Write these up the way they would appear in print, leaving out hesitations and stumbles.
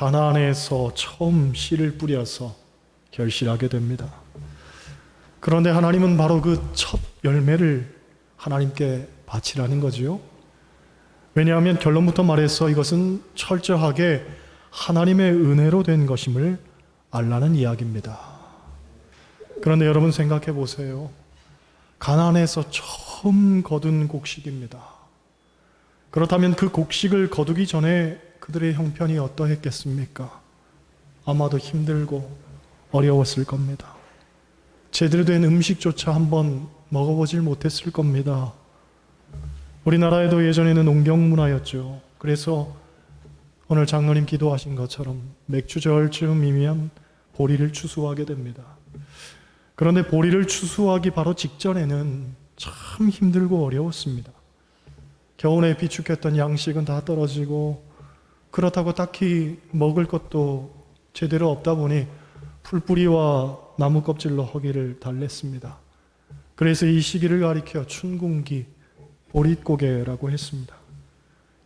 가나안에서 처음 씨를 뿌려서 결실하게 됩니다. 그런데 하나님은 바로 그 첫 열매를 하나님께 바치라는 거지요. 왜냐하면 결론부터 말해서 이것은 철저하게 하나님의 은혜로 된 것임을 알라는 이야기입니다. 그런데 여러분 생각해 보세요. 가나안에서 처음 거둔 곡식입니다. 그렇다면 그 곡식을 거두기 전에 그들의 형편이 어떠했겠습니까? 아마도 힘들고 어려웠을 겁니다. 제대로 된 음식조차 한번 먹어보질 못했을 겁니다. 우리나라에도 예전에는 농경 문화였죠. 그래서 오늘 장로님 기도하신 것처럼 맥주절쯤이면 보리를 추수하게 됩니다. 그런데 보리를 추수하기 바로 직전에는 참 힘들고 어려웠습니다. 겨울에 비축했던 양식은 다 떨어지고 그렇다고 딱히 먹을 것도 제대로 없다 보니 풀뿌리와 나무 껍질로 허기를 달랬습니다. 그래서 이 시기를 가리켜 춘궁기, 보릿고개라고 했습니다.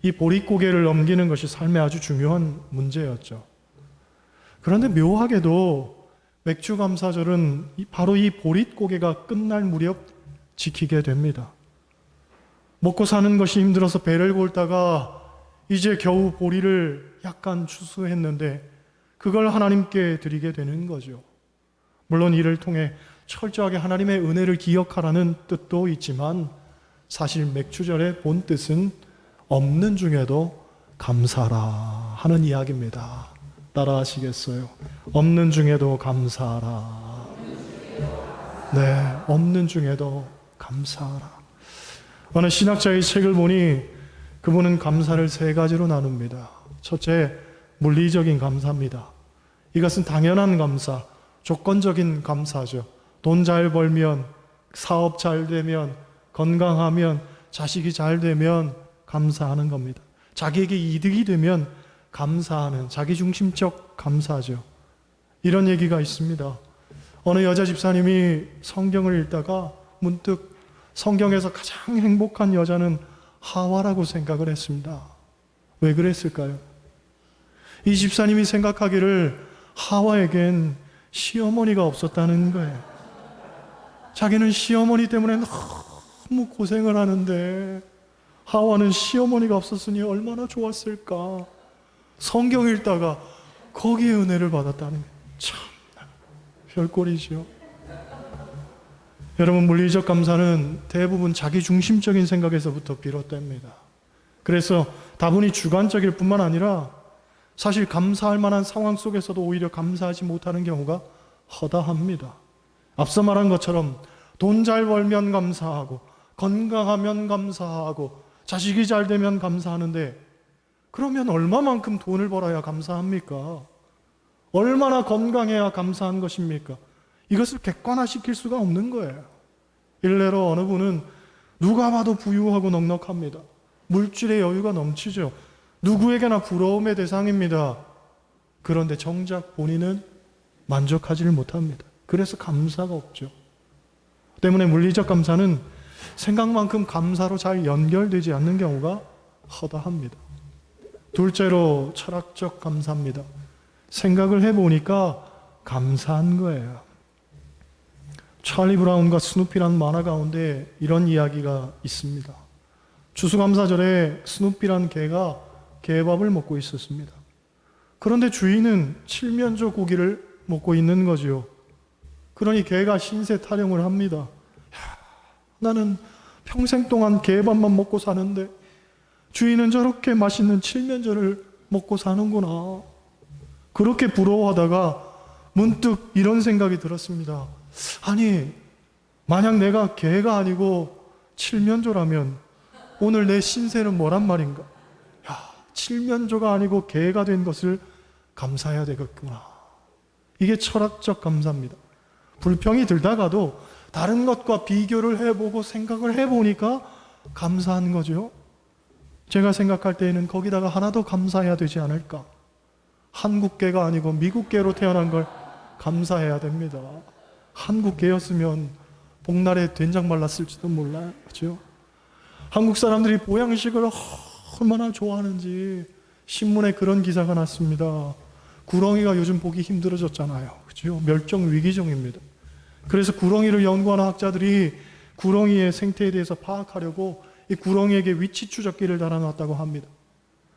이 보릿고개를 넘기는 것이 삶의 아주 중요한 문제였죠. 그런데 묘하게도 맥주감사절은 바로 이 보릿고개가 끝날 무렵 지키게 됩니다. 먹고 사는 것이 힘들어서 배를 골다가 이제 겨우 보리를 약간 추수했는데 그걸 하나님께 드리게 되는 거죠. 물론 이를 통해 철저하게 하나님의 은혜를 기억하라는 뜻도 있지만 사실 맥주절의 본 뜻은 없는 중에도 감사하라 하는 이야기입니다. 따라 하시겠어요? 없는 중에도 감사하라. 네, 없는 중에도 감사하라. 어느 신학자의 책을 보니 그분은 감사를 세 가지로 나눕니다. 첫째, 물리적인 감사입니다. 이것은 당연한 감사, 조건적인 감사죠. 돈 잘 벌면, 사업 잘 되면, 건강하면, 자식이 잘 되면 감사하는 겁니다. 자기에게 이득이 되면 감사하는 자기중심적 감사죠. 이런 얘기가 있습니다. 어느 여자 집사님이 성경을 읽다가 문득 성경에서 가장 행복한 여자는 하와라고 생각을 했습니다. 왜 그랬을까요? 이 집사님이 생각하기를 하와에겐 시어머니가 없었다는 거예요. 자기는 시어머니 때문에 너무 고생을 하는데 하와는 시어머니가 없었으니 얼마나 좋았을까. 성경 읽다가 거기에 은혜를 받았다는 거예요. 참 별꼴이죠. 여러분, 물리적 감사는 대부분 자기중심적인 생각에서부터 비롯됩니다. 그래서 다분히 주관적일 뿐만 아니라 사실 감사할 만한 상황 속에서도 오히려 감사하지 못하는 경우가 허다합니다. 앞서 말한 것처럼 돈 잘 벌면 감사하고 건강하면 감사하고 자식이 잘 되면 감사하는데 그러면 얼마만큼 돈을 벌어야 감사합니까? 얼마나 건강해야 감사한 것입니까? 이것을 객관화시킬 수가 없는 거예요. 일례로 어느 분은 누가 봐도 부유하고 넉넉합니다. 물질의 여유가 넘치죠. 누구에게나 부러움의 대상입니다. 그런데 정작 본인은 만족하지를 못합니다. 그래서 감사가 없죠. 때문에 물리적 감사는 생각만큼 감사로 잘 연결되지 않는 경우가 허다합니다. 둘째로 철학적 감사입니다. 생각을 해보니까 감사한 거예요. 찰리 브라운과 스누피라는 만화 가운데 이런 이야기가 있습니다. 추수감사절에 스누피라는 개가 개밥을 먹고 있었습니다. 그런데 주인은 칠면조 고기를 먹고 있는 거지요. 그러니 개가 신세 타령을 합니다. 나는 평생 동안 개밥만 먹고 사는데 주인은 저렇게 맛있는 칠면조를 먹고 사는구나. 그렇게 부러워하다가 문득 이런 생각이 들었습니다. 아니, 만약 내가 개가 아니고 칠면조라면 오늘 내 신세는 뭐란 말인가? 칠면조가 아니고 개가 된 것을 감사해야 되겠구나. 이게 철학적 감사입니다. 불평이 들다가도 다른 것과 비교를 해보고 생각을 해보니까 감사한 거죠. 제가 생각할 때에는 거기다가 하나 더 감사해야 되지 않을까. 한국계가 아니고 미국계로 태어난 걸 감사해야 됩니다. 한국계였으면 복날에 된장 말랐을지도 몰라요. 그렇죠? 한국 사람들이 보양식을 얼마나 좋아하는지 신문에 그런 기사가 났습니다. 구렁이가 요즘 보기 힘들어졌잖아요. 그죠? 멸종 위기종입니다. 그래서 구렁이를 연구하는 학자들이 구렁이의 생태에 대해서 파악하려고 이 구렁이에게 위치 추적기를 달아놨다고 합니다.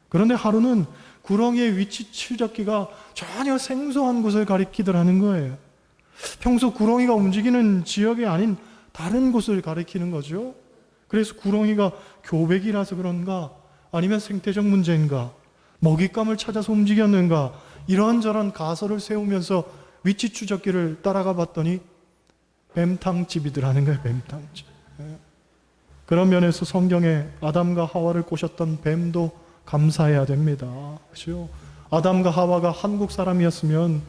그런데 하루는 구렁이의 위치 추적기가 전혀 생소한 곳을 가리키더라는 거예요. 평소 구렁이가 움직이는 지역이 아닌 다른 곳을 가리키는 거죠. 그래서 구렁이가 교백이라서 그런가, 아니면 생태적 문제인가, 먹잇감을 찾아서 움직였는가, 이런저런 가설을 세우면서 위치 추적기를 따라가 봤더니 뱀탕집이더라는 거예요. 뱀탕집. 그런 면에서 성경에 아담과 하와를 꼬셨던 뱀도 감사해야 됩니다. 그렇죠? 아담과 하와가 한국 사람이었으면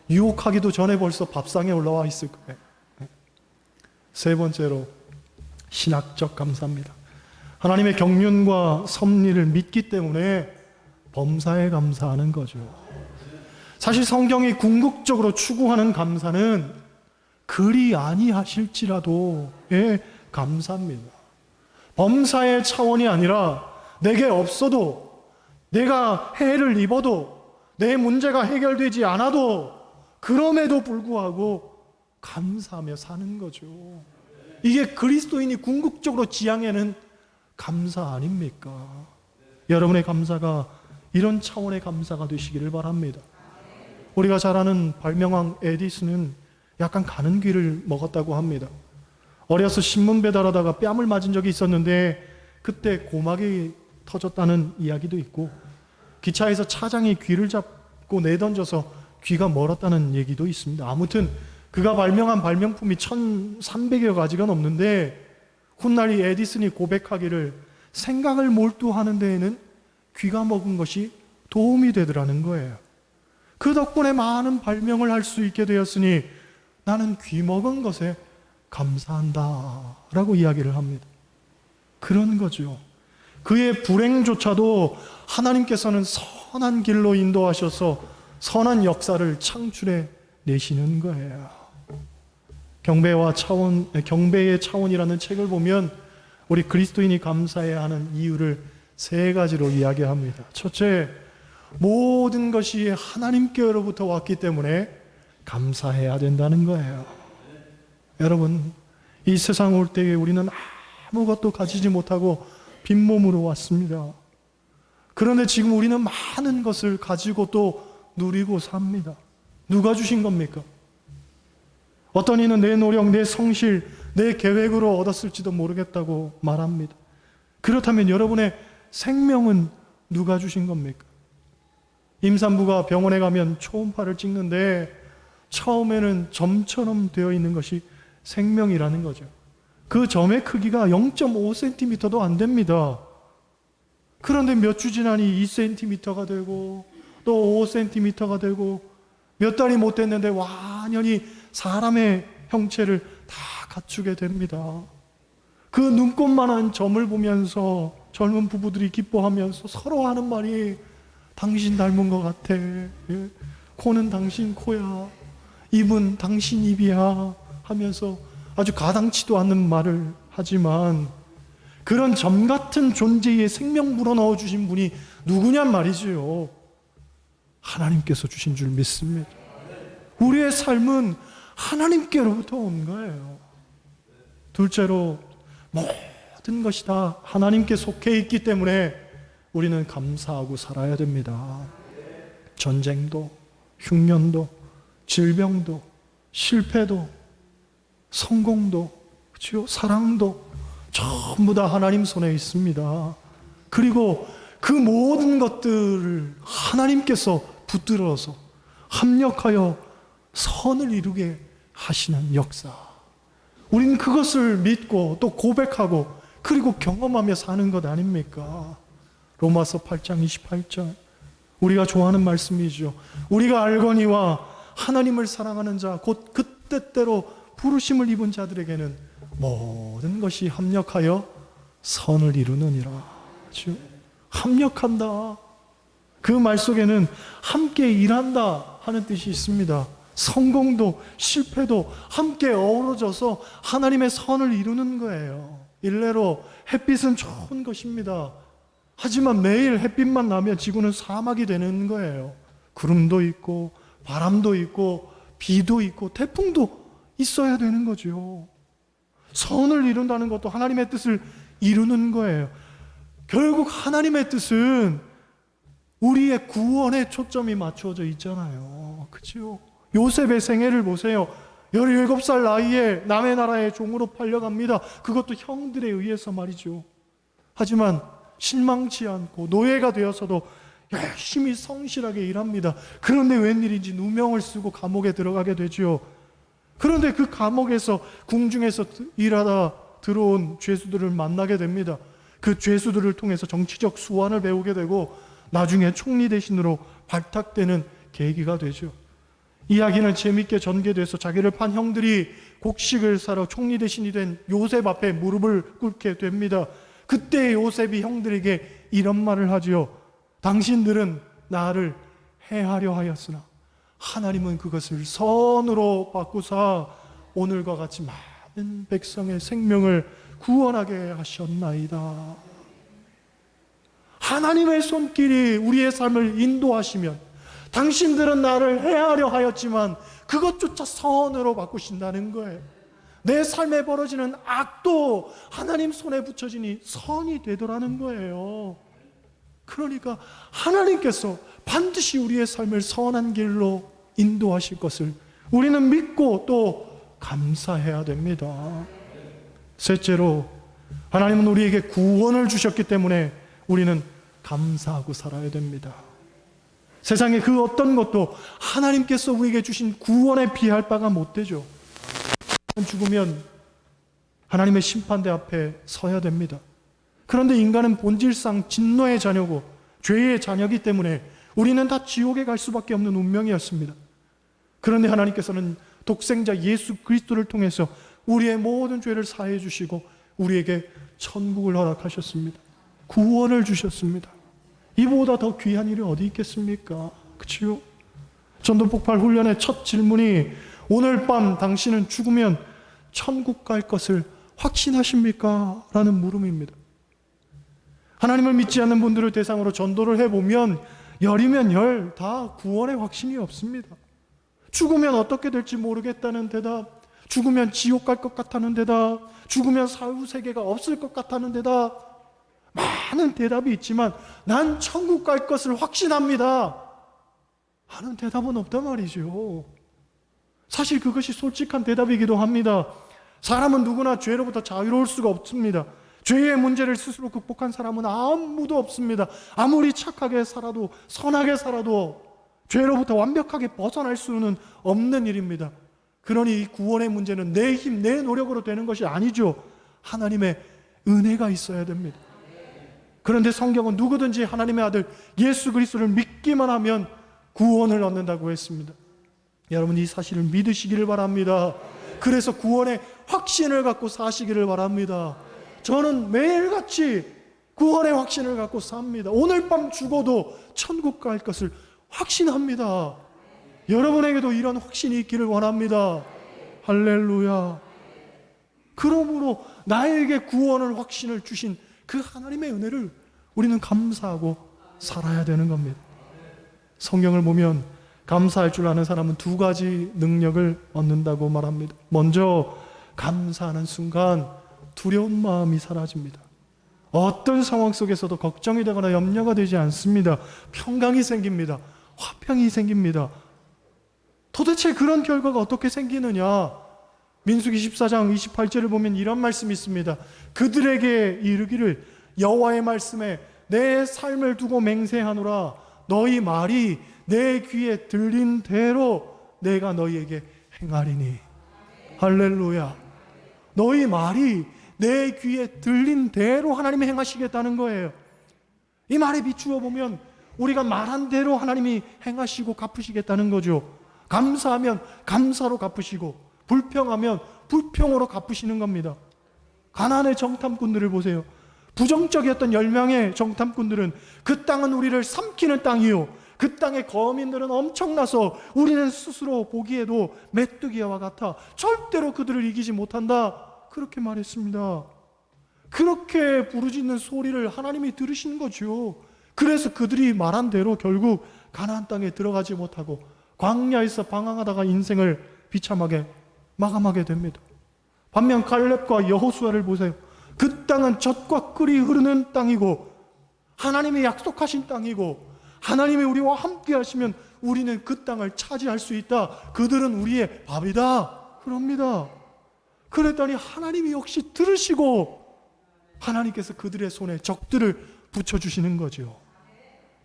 유혹하기도 전에 벌써 밥상에 올라와 있을 거예요. 세 번째로 신학적 감사입니다. 하나님의 경륜과 섭리를 믿기 때문에 범사에 감사하는 거죠. 사실 성경이 궁극적으로 추구하는 감사는 그리 아니하실지라도 감사합니다. 범사의 차원이 아니라 내게 없어도, 내가 해를 입어도, 내 문제가 해결되지 않아도 그럼에도 불구하고 감사하며 사는 거죠. 이게 그리스도인이 궁극적으로 지향하는 감사 아닙니까? 여러분의 감사가 이런 차원의 감사가 되시기를 바랍니다. 우리가 잘 아는 발명왕 에디슨은 약간 가는 귀를 먹었다고 합니다. 어려서 신문 배달하다가 뺨을 맞은 적이 있었는데 그때 고막이 터졌다는 이야기도 있고, 기차에서 차장이 귀를 잡고 내던져서 귀가 멀었다는 얘기도 있습니다. 아무튼 그가 발명한 발명품이 1300여 가지가 넘는데 훗날 이 에디슨이 고백하기를 생각을 몰두하는 데에는 귀가 먹은 것이 도움이 되더라는 거예요. 그 덕분에 많은 발명을 할 수 있게 되었으니 나는 귀 먹은 것에 감사한다 라고 이야기를 합니다. 그런 거죠. 그의 불행조차도 하나님께서는 선한 길로 인도하셔서 선한 역사를 창출해 내시는 거예요. 경배의 차원이라는 책을 보면 우리 그리스도인이 감사해야 하는 이유를 세 가지로 이야기합니다. 첫째, 모든 것이 하나님께로부터 왔기 때문에 감사해야 된다는 거예요. 여러분, 이 세상 올 때에 우리는 아무것도 가지지 못하고 빈몸으로 왔습니다. 그런데 지금 우리는 많은 것을 가지고 또 누리고 삽니다. 누가 주신 겁니까? 어떤 이는 내 노력, 내 성실, 내 계획으로 얻었을지도 모르겠다고 말합니다. 그렇다면 여러분의 생명은 누가 주신 겁니까? 임산부가 병원에 가면 초음파를 찍는데 처음에는 점처럼 되어 있는 것이 생명이라는 거죠. 그 점의 크기가 0.5cm도 안 됩니다. 그런데 몇 주 지나니 2cm가 되고 또 5cm가 되고 몇 달이 못 됐는데 완연히 사람의 형체를 다 갖추게 됩니다. 그 눈꽃만한 점을 보면서 젊은 부부들이 기뻐하면서 서로 하는 말이 당신 닮은 것 같아. 코는 당신 코야. 입은 당신 입이야. 하면서 아주 가당치도 않는 말을 하지만 그런 점 같은 존재에 생명 불어넣어 주신 분이 누구냔 말이지요. 하나님께서 주신 줄 믿습니다. 우리의 삶은 하나님께로부터 온 거예요. 둘째로 모든 것이 다 하나님께 속해 있기 때문에 우리는 감사하고 살아야 됩니다. 전쟁도, 흉년도, 질병도, 실패도, 성공도, 그렇죠? 사랑도 전부 다 하나님 손에 있습니다. 그리고 그 모든 것들을 하나님께서 붙들어서 합력하여 선을 이루게 하시는 역사. 우리는 그것을 믿고 또 고백하고 그리고 경험하며 사는 것 아닙니까? 로마서 8장 28절. 우리가 좋아하는 말씀이죠. 우리가 알거니와 하나님을 사랑하는 자 곧 그 때때로 부르심을 입은 자들에게는 모든 것이 합력하여 선을 이루느니라. 그렇죠? 합력한다. 그 말 속에는 함께 일한다 하는 뜻이 있습니다. 성공도 실패도 함께 어우러져서 하나님의 선을 이루는 거예요. 일례로 햇빛은 좋은 것입니다. 하지만 매일 햇빛만 나면 지구는 사막이 되는 거예요. 구름도 있고 바람도 있고 비도 있고 태풍도 있어야 되는 거죠. 선을 이룬다는 것도 하나님의 뜻을 이루는 거예요. 결국 하나님의 뜻은 우리의 구원에 초점이 맞추어져 있잖아요. 그렇죠? 요셉의 생애를 보세요. 17살 나이에 남의 나라의 종으로 팔려갑니다. 그것도 형들에 의해서 말이죠. 하지만 실망치 않고 노예가 되어서도 열심히 성실하게 일합니다. 그런데 웬일인지 누명을 쓰고 감옥에 들어가게 되죠. 그런데 그 감옥에서 궁중에서 일하다 들어온 죄수들을 만나게 됩니다. 그 죄수들을 통해서 정치적 수완을 배우게 되고 나중에 총리 대신으로 발탁되는 계기가 되죠. 이야기는 재밌게 전개돼서 자기를 판 형들이 곡식을 사러 총리 대신이 된 요셉 앞에 무릎을 꿇게 됩니다. 그때 요셉이 형들에게 이런 말을 하지요. 당신들은 나를 해하려 하였으나 하나님은 그것을 선으로 바꾸사 오늘과 같이 많은 백성의 생명을 구원하게 하셨나이다. 하나님의 손길이 우리의 삶을 인도하시면 당신들은 나를 해하려 하였지만 그것조차 선으로 바꾸신다는 거예요. 내 삶에 벌어지는 악도 하나님 손에 붙여지니 선이 되더라는 거예요. 그러니까 하나님께서 반드시 우리의 삶을 선한 길로 인도하실 것을 우리는 믿고 또 감사해야 됩니다. 셋째로, 하나님은 우리에게 구원을 주셨기 때문에 우리는 감사하고 살아야 됩니다. 세상에 그 어떤 것도 하나님께서 우리에게 주신 구원에 비할 바가 못 되죠. 죽으면 하나님의 심판대 앞에 서야 됩니다. 그런데 인간은 본질상 진노의 자녀고 죄의 자녀이기 때문에 우리는 다 지옥에 갈 수밖에 없는 운명이었습니다. 그런데 하나님께서는 독생자 예수 그리스도를 통해서 우리의 모든 죄를 사해 주시고 우리에게 천국을 허락하셨습니다. 구원을 주셨습니다. 이보다 더 귀한 일이 어디 있겠습니까? 그치요? 전도 폭발 훈련의 첫 질문이 오늘 밤 당신은 죽으면 천국 갈 것을 확신하십니까? 라는 물음입니다. 하나님을 믿지 않는 분들을 대상으로 전도를 해보면 열이면 열 다 구원의 확신이 없습니다. 죽으면 어떻게 될지 모르겠다는 대답, 죽으면 지옥 갈 것 같다는 대답, 죽으면 사후세계가 없을 것 같다는 대답, 많은 대답이 있지만 난 천국 갈 것을 확신합니다 하는 대답은 없단 말이죠. 사실 그것이 솔직한 대답이기도 합니다. 사람은 누구나 죄로부터 자유로울 수가 없습니다. 죄의 문제를 스스로 극복한 사람은 아무도 없습니다. 아무리 착하게 살아도 선하게 살아도 죄로부터 완벽하게 벗어날 수는 없는 일입니다. 그러니 이 구원의 문제는 내 힘, 내 노력으로 되는 것이 아니죠. 하나님의 은혜가 있어야 됩니다. 그런데 성경은 누구든지 하나님의 아들 예수 그리스도를 믿기만 하면 구원을 얻는다고 했습니다. 여러분 이 사실을 믿으시기를 바랍니다. 그래서 구원의 확신을 갖고 사시기를 바랍니다. 저는 매일같이 구원의 확신을 갖고 삽니다. 오늘 밤 죽어도 천국 갈 것을 확신합니다. 여러분에게도 이런 확신이 있기를 원합니다. 할렐루야. 그러므로 나에게 구원을 확신을 주신 그 하나님의 은혜를 우리는 감사하고 살아야 되는 겁니다. 성경을 보면 감사할 줄 아는 사람은 두 가지 능력을 얻는다고 말합니다. 먼저 감사하는 순간 두려운 마음이 사라집니다. 어떤 상황 속에서도 걱정이 되거나 염려가 되지 않습니다. 평강이 생깁니다. 화평이 생깁니다. 도대체 그런 결과가 어떻게 생기느냐? 민수기 14장 28절을 보면 이런 말씀이 있습니다. 그들에게 이르기를 여호와의 말씀에 내 삶을 두고 맹세하노라. 너희 말이 내 귀에 들린 대로 내가 너희에게 행하리니. 할렐루야. 너희 말이 내 귀에 들린 대로 하나님이 행하시겠다는 거예요. 이 말에 비추어 보면 우리가 말한 대로 하나님이 행하시고 갚으시겠다는 거죠. 감사하면 감사로 갚으시고 불평하면 불평으로 갚으시는 겁니다. 가나안의 정탐꾼들을 보세요. 부정적이었던 10명의 정탐꾼들은 그 땅은 우리를 삼키는 땅이요, 그 땅의 거민들은 엄청나서 우리는 스스로 보기에도 메뚜기와 같아 절대로 그들을 이기지 못한다, 그렇게 말했습니다. 그렇게 부르짖는 소리를 하나님이 들으신 거죠. 그래서 그들이 말한 대로 결국 가나안 땅에 들어가지 못하고 광야에서 방황하다가 인생을 비참하게 마감하게 됩니다. 반면 갈렙과 여호수아를 보세요. 그 땅은 젖과 꿀이 흐르는 땅이고 하나님이 약속하신 땅이고 하나님이 우리와 함께 하시면 우리는 그 땅을 차지할 수 있다. 그들은 우리의 밥이다. 그럽니다. 그랬더니 하나님이 역시 들으시고 하나님께서 그들의 손에 적들을 붙여주시는 거죠.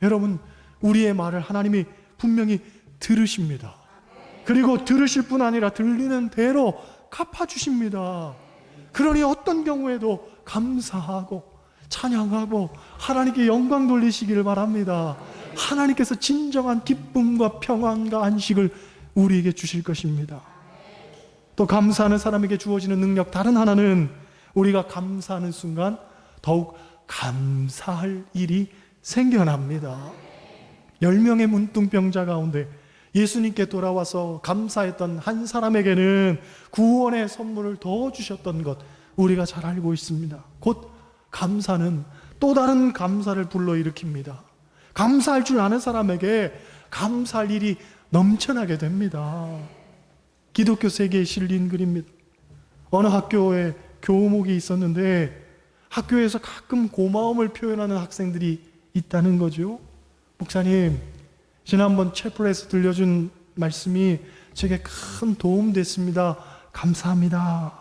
여러분, 우리의 말을 하나님이 분명히 들으십니다. 그리고 들으실 뿐 아니라 들리는 대로 갚아주십니다. 그러니 어떤 경우에도 감사하고 찬양하고 하나님께 영광 돌리시기를 바랍니다. 하나님께서 진정한 기쁨과 평안과 안식을 우리에게 주실 것입니다. 또 감사하는 사람에게 주어지는 능력 다른 하나는 우리가 감사하는 순간 더욱 감사할 일이 생겨납니다. 10명의 문둥병자 가운데 예수님께 돌아와서 감사했던 한 사람에게는 구원의 선물을 더 주셨던 것 우리가 잘 알고 있습니다. 곧 감사는 또 다른 감사를 불러일으킵니다. 감사할 줄 아는 사람에게 감사할 일이 넘쳐나게 됩니다. 기독교 세계에 실린 글입니다. 어느 학교에 교목이 있었는데 학교에서 가끔 고마움을 표현하는 학생들이 있다는 거죠. 목사님, 지난번 채플에서 들려준 말씀이 제게 큰 도움 됐습니다. 감사합니다.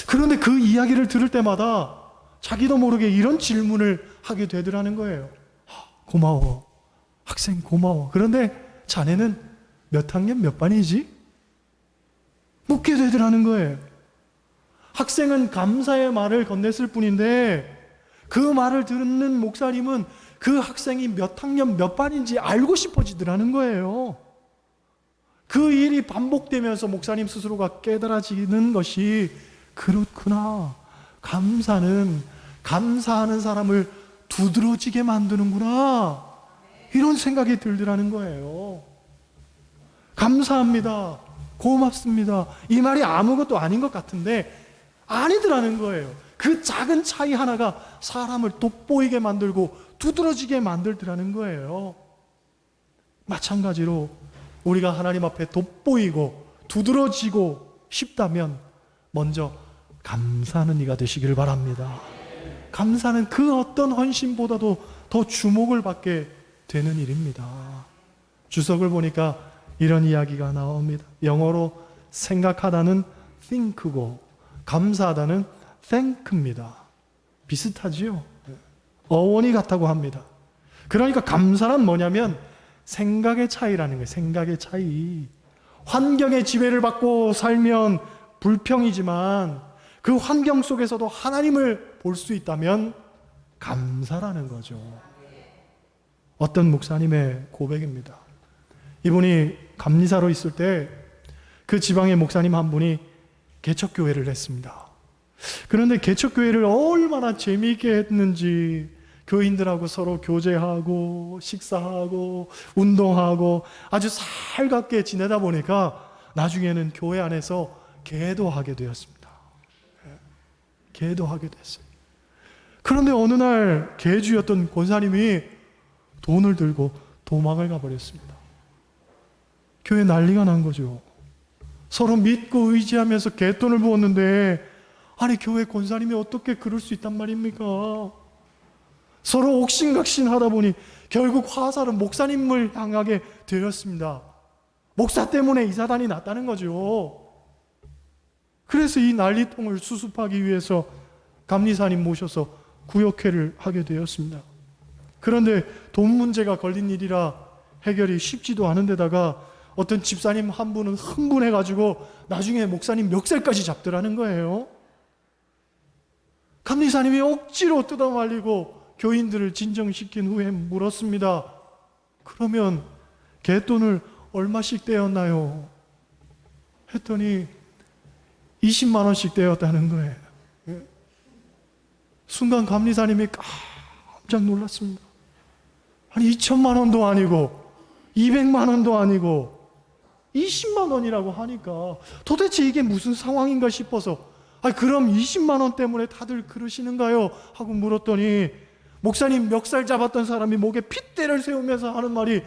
그런데 그 이야기를 들을 때마다 자기도 모르게 이런 질문을 하게 되더라는 거예요. 고마워. 학생 고마워. 그런데 자네는 몇 학년 몇 반이지? 묻게 되더라는 거예요. 학생은 감사의 말을 건넸을 뿐인데 그 말을 듣는 목사님은 그 학생이 몇 학년 몇 반인지 알고 싶어지더라는 거예요. 그 일이 반복되면서 목사님 스스로가 깨달아지는 것이 그렇구나. 감사는 감사하는 사람을 두드러지게 만드는구나. 이런 생각이 들더라는 거예요. 감사합니다. 고맙습니다. 이 말이 아무것도 아닌 것 같은데 아니더라는 거예요. 그 작은 차이 하나가 사람을 돋보이게 만들고 두드러지게 만들더라는 거예요. 마찬가지로 우리가 하나님 앞에 돋보이고 두드러지고 싶다면 먼저 감사하는 이가 되시기를 바랍니다. 감사는 그 어떤 헌신보다도 더 주목을 받게 되는 일입니다. 주석을 보니까 이런 이야기가 나옵니다. 영어로 생각하다는 think고 감사하다는 thank입니다. 비슷하지요? 어원이 같다고 합니다. 그러니까 감사란 뭐냐면 생각의 차이라는 거예요. 생각의 차이. 환경의 지배를 받고 살면 불평이지만 그 환경 속에서도 하나님을 볼 수 있다면 감사라는 거죠. 어떤 목사님의 고백입니다. 이분이 감리사로 있을 때 그 지방의 목사님 한 분이 개척교회를 했습니다. 그런데 개척교회를 얼마나 재미있게 했는지 교인들하고 서로 교제하고 식사하고 운동하고 아주 살갑게 지내다 보니까 나중에는 교회 안에서 계도하게 되었습니다. 계도하게 됐어요. 그런데 어느 날 계주였던 권사님이 돈을 들고 도망을 가버렸습니다. 교회 난리가 난 거죠. 서로 믿고 의지하면서 갯돈을 부었는데 아니 교회 권사님이 어떻게 그럴 수 있단 말입니까? 서로 옥신각신 하다 보니 결국 화살은 목사님을 향하게 되었습니다. 목사 때문에 이 사단이 났다는 거죠. 그래서 이 난리통을 수습하기 위해서 감리사님 모셔서 구역회를 하게 되었습니다. 그런데 돈 문제가 걸린 일이라 해결이 쉽지도 않은 데다가 어떤 집사님 한 분은 흥분해가지고 나중에 목사님 멱살까지 잡더라는 거예요. 감리사님이 억지로 뜯어말리고 교인들을 진정시킨 후에 물었습니다. 그러면 갯돈을 얼마씩 떼었나요? 했더니 20만 원씩 떼었다는 거예요. 순간 감리사님이 깜짝 놀랐습니다. 아니 2천만 원도 아니고 200만 원도 아니고 20만 원이라고 하니까 도대체 이게 무슨 상황인가 싶어서 그럼 20만 원 때문에 다들 그러시는가요? 하고 물었더니 목사님 멱살 잡았던 사람이 목에 핏대를 세우면서 하는 말이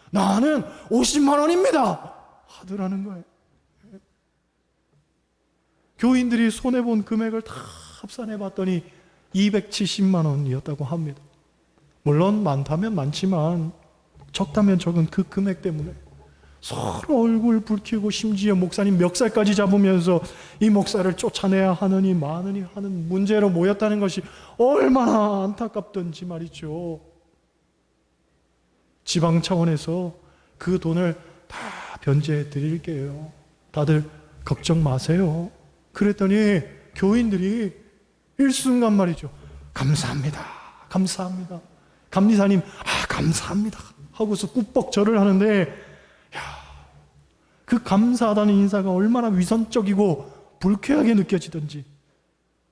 나는 50만 원입니다 하더라는 거예요. 교인들이 손해본 금액을 다 합산해 봤더니 270만 원이었다고 합니다. 물론 많다면 많지만 적다면 적은 그 금액 때문에 서로 얼굴 붉히고 심지어 목사님 멱살까지 잡으면서 이 목사를 쫓아내야 하느니 마느니 하는 문제로 모였다는 것이 얼마나 안타깝던지 말이죠. 지방 차원에서 그 돈을 다 변제해 드릴게요. 다들 걱정 마세요. 그랬더니 교인들이 일순간 말이죠. 감사합니다. 감사합니다. 감리사님, 감사합니다. 하고서 꾹뻑 절을 하는데 그 감사하다는 인사가 얼마나 위선적이고 불쾌하게 느껴지던지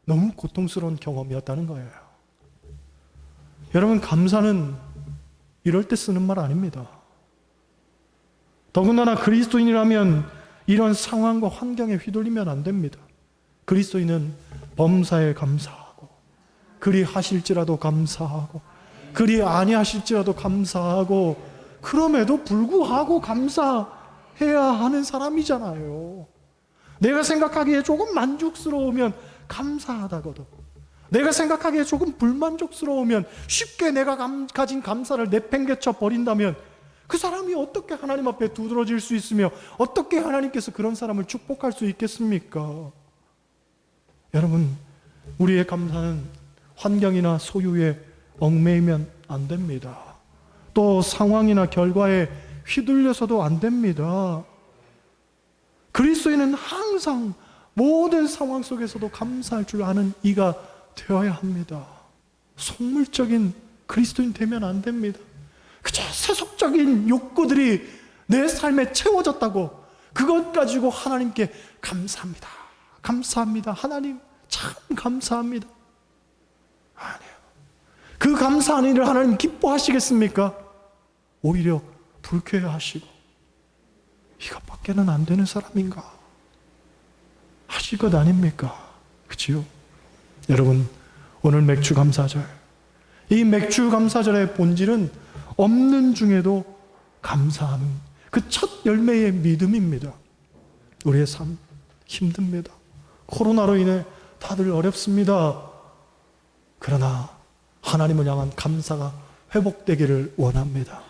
너무 고통스러운 경험이었다는 거예요. 여러분, 감사는 이럴 때 쓰는 말 아닙니다. 더군다나 그리스도인이라면 이런 상황과 환경에 휘둘리면 안 됩니다. 그리스도인은 범사에 감사하고 그리 하실지라도 감사하고 그리 아니하실지라도 감사하고 그럼에도 불구하고 감사해야 하는 사람이잖아요. 내가 생각하기에 조금 만족스러우면 감사하다거든. 내가 생각하기에 조금 불만족스러우면 쉽게 내가 가진 감사를 내팽개쳐 버린다면 그 사람이 어떻게 하나님 앞에 두드러질 수 있으며 어떻게 하나님께서 그런 사람을 축복할 수 있겠습니까? 여러분, 우리의 감사는 환경이나 소유에 얽매이면 안 됩니다. 또 상황이나 결과에 휘둘려서도 안 됩니다. 그리스도인은 항상 모든 상황 속에서도 감사할 줄 아는 이가 되어야 합니다. 속물적인 그리스도인 되면 안 됩니다. 그저 세속적인 욕구들이 내 삶에 채워졌다고 그것 가지고 하나님께 감사합니다. 감사합니다. 하나님 참 감사합니다. 아니에요. 그 감사하는 일을 하나님 기뻐하시겠습니까? 오히려 불쾌해하시고 이것밖에는 안 되는 사람인가 하실 것 아닙니까? 그치요? 여러분, 오늘 맥주 감사절, 이 맥주 감사절의 본질은 없는 중에도 감사하는 그 첫 열매의 믿음입니다. 우리의 삶 힘듭니다. 코로나로 인해 다들 어렵습니다. 그러나 하나님을 향한 감사가 회복되기를 원합니다.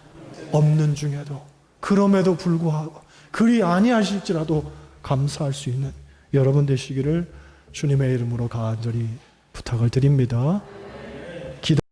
없는 중에도, 그럼에도 불구하고 그리 아니하실지라도 감사할 수 있는 여러분 되시기를 주님의 이름으로 간절히 부탁을 드립니다.